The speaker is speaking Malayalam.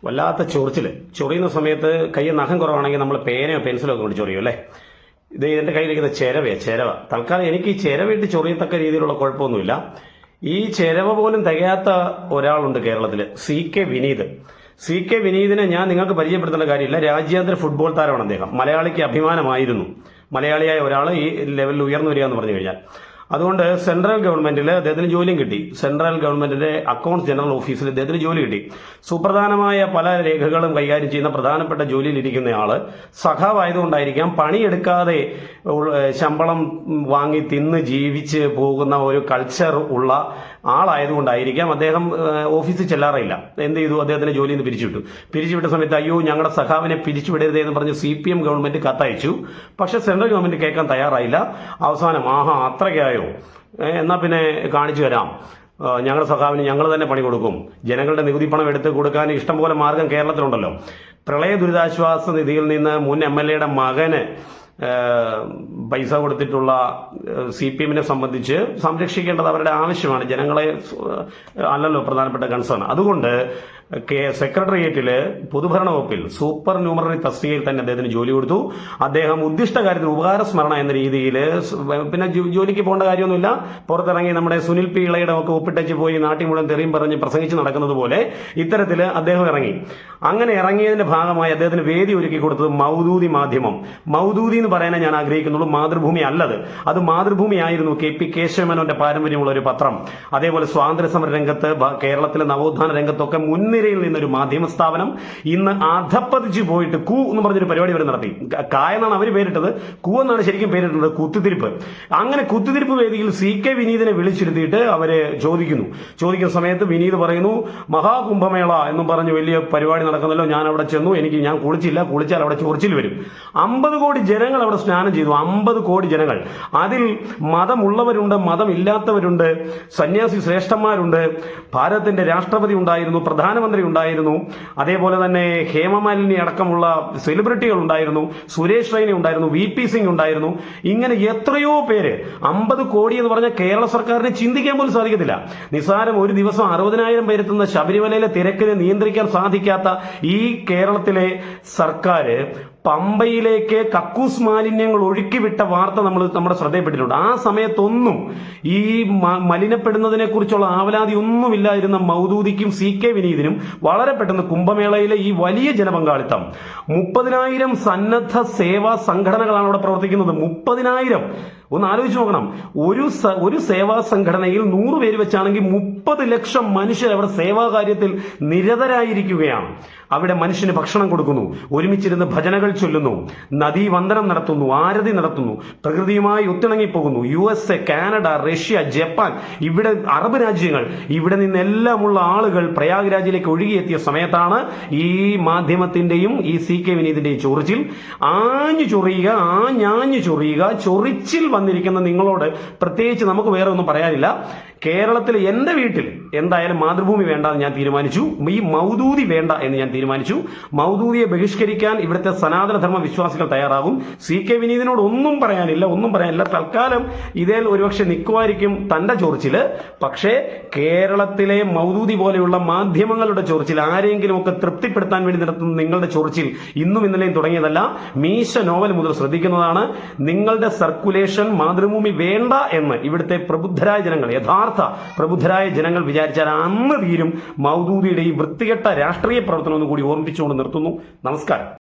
വല്ലാത്ത ചൊറിയുന്ന സമയത്ത് കയ്യിൽ നഖം കുറവാണെങ്കിൽ നമ്മൾ പേനയോ പെൻസിലോ ഒക്കെ കൊണ്ട് ചൊറിയും അല്ലേ. ഇത് എന്റെ കയ്യിലിരിക്കുന്ന ചെരവ. തൽക്കാലം എനിക്ക് ഈ ചെരവിട്ട് ചൊറിയത്തക്ക രീതിയിലുള്ള കുഴപ്പമൊന്നുമില്ല. ഈ ചെരവ പോലും തികയാത്ത ഒരാളുണ്ട് കേരളത്തിൽ, സി കെ വിനീതിനെ ഞാൻ നിങ്ങൾക്ക് പരിചയപ്പെടുത്തേണ്ട കാര്യമില്ല. രാജ്യാന്തര ഫുട്ബോൾ താരമാണ് അദ്ദേഹം. മലയാളിക്ക് അഭിമാനമായിരുന്നു. മലയാളിയായ ഒരാൾ ഈ ലെവലിൽ ഉയർന്നു വരിക എന്ന് പറഞ്ഞു കഴിഞ്ഞാൽ. അതുകൊണ്ട് സെൻട്രൽ ഗവൺമെന്റിൽ അദ്ദേഹത്തിന് ജോലിയും കിട്ടി. സെൻട്രൽ ഗവൺമെന്റിന്റെ അക്കൗണ്ട്സ് ജനറൽ ഓഫീസിൽ അദ്ദേഹത്തിന് ജോലി കിട്ടി. സുപ്രധാനമായ പല രേഖകളും കൈകാര്യം ചെയ്യുന്ന പ്രധാനപ്പെട്ട ജോലിയിലിരിക്കുന്ന ആള് സഖാവായതുകൊണ്ടായിരിക്കാം പണിയെടുക്കാതെ ശമ്പളം വാങ്ങി തിന്ന് ജീവിച്ച് പോകുന്ന ഒരു കൾച്ചർ ഉള്ള ആളായതുകൊണ്ടായിരിക്കാം അദ്ദേഹം ഓഫീസിൽ ചെല്ലാറില്ല. എന്ത് ചെയ്തു? അദ്ദേഹത്തിന് ജോലിയിൽ നിന്ന് പിരിച്ചുവിട്ട സമയത്ത് അയ്യോ ഞങ്ങളുടെ സഖാവിനെ പിരിച്ചുവിടരുതേ എന്ന് പറഞ്ഞ് CPM ഗവൺമെന്റ് കത്തയച്ചു. പക്ഷെ സെൻട്രൽ ഗവൺമെന്റ് കേൾക്കാൻ തയ്യാറായില്ല. അവസാനം അത്രയ്ക്കായോ, എന്നാ പിന്നെ കാണിച്ചു തരാം, ഞങ്ങളുടെ സഖാവിന് ഞങ്ങൾ തന്നെ പണി കൊടുക്കും, ജനങ്ങളുടെ നികുതി പണം എടുത്ത് കൊടുക്കാൻ ഇഷ്ടംപോലെ മാർഗം കേരളത്തിലുണ്ടല്ലോ. പ്രളയ ദുരിതാശ്വാസ നിധിയിൽ നിന്ന് മുൻ MLA മകന് പൈസ കൊടുത്തിട്ടുള്ള CPM സംബന്ധിച്ച് സംരക്ഷിക്കേണ്ടത് അവരുടെ ആവശ്യമാണ്. ജനങ്ങളെ അല്ലല്ലോ പ്രധാനപ്പെട്ട കൺസേൺ. അതുകൊണ്ട് സെക്രട്ടേറിയറ്റില് പൊതുഭരണ വകുപ്പിൽ സൂപ്പർ ന്യൂമററി തസ്തികയിൽ തന്നെ അദ്ദേഹത്തിന് ജോലി കൊടുത്തു. അദ്ദേഹം ഉദ്ദിഷ്ട കാര്യത്തിന് ഉപകാരസ്മരണ എന്ന രീതിയിൽ പിന്നെ ജോലിക്ക് പോകേണ്ട കാര്യമൊന്നുമില്ല. പുറത്തിറങ്ങി നമ്മുടെ സുനിൽ പി ഇളയുടെ ഒക്കെ ഒപ്പിട്ടച്ച് പോയി നാട്ടിൽ മുഴുവൻ തെറിയും പറഞ്ഞ് പ്രസംഗിച്ച് നടക്കുന്നത് പോലെ ഇത്തരത്തില് അദ്ദേഹം ഇറങ്ങി. അങ്ങനെ ഇറങ്ങിയതിന്റെ ഭാഗമായി അദ്ദേഹത്തിന് വേദി ഒരുക്കി കൊടുത്തത് മൗദൂദി മാധ്യമം. മൗദൂദി എന്ന് പറയാനേ ഞാൻ ആഗ്രഹിക്കുന്നുള്ളൂ, മാതൃഭൂമി അല്ലത്. അത് മാതൃഭൂമിയായിരുന്നു. KP കേശവമേനോന്റെ പാരമ്പര്യമുള്ള ഒരു പത്രം. അതേപോലെ സ്വാതന്ത്ര്യ സമര രംഗത്ത്, കേരളത്തിലെ നവോത്ഥാന രംഗത്തൊക്കെ മുൻനിരയിൽ നിന്നൊരു മാധ്യമ സ്ഥാപനം ഇന്ന് അധപ്പതിച്ചു പോയിട്ട് കൂ എന്ന് പറഞ്ഞൊരു പരിപാടി വരെ നടത്തി. എന്നാണ് അവർ പേരിട്ടത്, കൂ എന്നാണ് ശരിക്കും പേരിട്ടുള്ളത്, കുത്തിത്തിരിപ്പ്. അങ്ങനെ കുത്തിത്തിരിപ്പ് വേദിയിൽ CK വിനീതിനെ വിളിച്ചിരുത്തിയിട്ട് അവര് ചോദിക്കുന്ന സമയത്ത് വിനീത് പറയുന്നു, മഹാകുംഭമേള എന്നും പറഞ്ഞ് വലിയ പരിപാടി നടക്കുന്നല്ലോ, ഞാൻ അവിടെ ചെന്നു, ഞാൻ കുളിച്ചാൽ അവിടെ ചൊറിച്ചിൽ വരും. 50 കോടി ജനങ്ങൾ അവിടെ സ്നാനം ചെയ്തു. 50 കോടി ജനങ്ങൾ. അതിൽ മതമുള്ളവരുണ്ട്, മതമില്ലാത്തവരുണ്ട്, സന്യാസി ശ്രേഷ്ഠന്മാരുണ്ട്, ഭാരതത്തിന്റെ രാഷ്ട്രപതി ഉണ്ടായിരുന്നു, പ്രധാനമന്ത്രി ഉണ്ടായിരുന്നു, അതേപോലെ തന്നെ ഹേമമാലിനി അടക്കമുള്ള സെലിബ്രിറ്റികൾ ഉണ്ടായിരുന്നു, സുരേഷ് റൈന ഉണ്ടായിരുന്നു, VP സിംഗ് ഉണ്ടായിരുന്നു. ഇങ്ങനെ എത്രയോ പേര്. 50 കോടി എന്ന് പറഞ്ഞാൽ കേരള സർക്കാരിന് ചിന്തിക്കാൻ പോലും സാധിക്കത്തില്ല. നിസ്സാരം ഒരു ദിവസം 60,000 പേരെത്തുന്ന ശബരിമലയിലെ തിരക്കിനെ നിയന്ത്രിക്കാൻ സാധിക്കാത്ത ഈ കേരളത്തിലെ സർക്കാർ പമ്പയിലേക്ക് കക്കൂസ് മാലിന്യങ്ങൾ ഒഴുക്കിവിട്ട വാർത്ത നമ്മുടെ ശ്രദ്ധയിൽപ്പെട്ടിട്ടുണ്ട്. ആ സമയത്തൊന്നും ഈ മലിനപ്പെടുന്നതിനെ കുറിച്ചുള്ള ആവലാതി ഒന്നുമില്ലായിരുന്ന മൗദൂദിക്കും CK വിനീതിനും വളരെ പെട്ടെന്ന് കുംഭമേളയിലെ ഈ വലിയ ജനപങ്കാളിത്തം, 30,000 സന്നദ്ധ സേവാ സംഘടനകളാണ് അവിടെ പ്രവർത്തിക്കുന്നത്. 30,000. ഒന്ന് ആലോചിച്ച് നോക്കണം. ഒരു സേവാ സംഘടനയിൽ 100 പേര് വെച്ചാണെങ്കിൽ 30 ലക്ഷം മനുഷ്യർ അവിടെ സേവാ കാര്യത്തിൽ നിരതരായിരിക്കുകയാണ്. അവിടെ മനുഷ്യന് ഭക്ഷണം കൊടുക്കുന്നു, ഒരുമിച്ചിരുന്ന് ഭജനകൾ ചൊല്ലുന്നു, നദീവന്ദനം നടത്തുന്നു, ആരതി നടത്തുന്നു, പ്രകൃതിയുമായി ഒത്തിണങ്ങിപ്പോകുന്നു. USA, കാനഡ, റഷ്യ, ജപ്പാൻ, ഇവിടെ അറബ് രാജ്യങ്ങൾ, ഇവിടെ നിന്നെല്ലാമുള്ള ആളുകൾ പ്രയാഗ്രാജിലേക്ക് ഒഴുകിയെത്തിയ സമയത്താണ് ഈ മാധ്യമത്തിന്റെയും ഈ CK വിനീതിന്റെയും ചൊറിച്ചിൽ. ആഞ്ഞു ചൊറിയുക. ചൊറിച്ചിൽ വന്നിരിക്കുന്ന നിങ്ങളോട് പ്രത്യേകിച്ച് നമുക്ക് വേറെ ഒന്നും പറയാനില്ല. കേരളത്തിൽ എന്റെ വീട്ടിൽ എന്തായാലും മാതൃഭൂമി വേണ്ട എന്ന് ഞാൻ തീരുമാനിച്ചു. ഈ മൗദൂദി വേണ്ട എന്ന് ഞാൻ തീരുമാനിച്ചു. മൗദൂദിയെ ബഹിഷ്കരിക്കാൻ ഇവിടുത്തെ സനാതനധർമ്മ വിശ്വാസികൾ തയ്യാറാകും. CK വിനീതിനോട് ഒന്നും പറയാനില്ല. തൽക്കാലം ഇതേ ഒരുപക്ഷെ നിൽക്കുമായിരിക്കും തന്റെ ചൊറിച്ചില്. പക്ഷേ കേരളത്തിലെ മൗദൂദി പോലെയുള്ള മാധ്യമങ്ങളുടെ ചൊറിച്ചിൽ, ആരെങ്കിലും ഒക്കെ തൃപ്തിപ്പെടുത്താൻ വേണ്ടി നടത്തുന്ന നിങ്ങളുടെ ചൊറിച്ചിൽ ഇന്നും ഇന്നലെയും തുടങ്ങിയതല്ല. മീശ നോവൽ മുതൽ ശ്രദ്ധിക്കുന്നതാണ്. നിങ്ങളുടെ സർക്കുലേഷൻ മാതൃഭൂമി വേണ്ട എന്ന് ഇവിടുത്തെ പ്രബുദ്ധരായ ജനങ്ങൾ, യഥാർത്ഥ പ്രബുദ്ധരായ ജനങ്ങൾ വിചാരിച്ചാൽ അന്ന് തീരും. മൗദൂദിയുടെ ഈ വൃത്തികെട്ട രാഷ്ട്രീയ പ്രവർത്തനം ഒന്നും കൂടി ഓർമ്മിപ്പിച്ചുകൊണ്ട് നിർത്തുന്നു. നമസ്കാരം.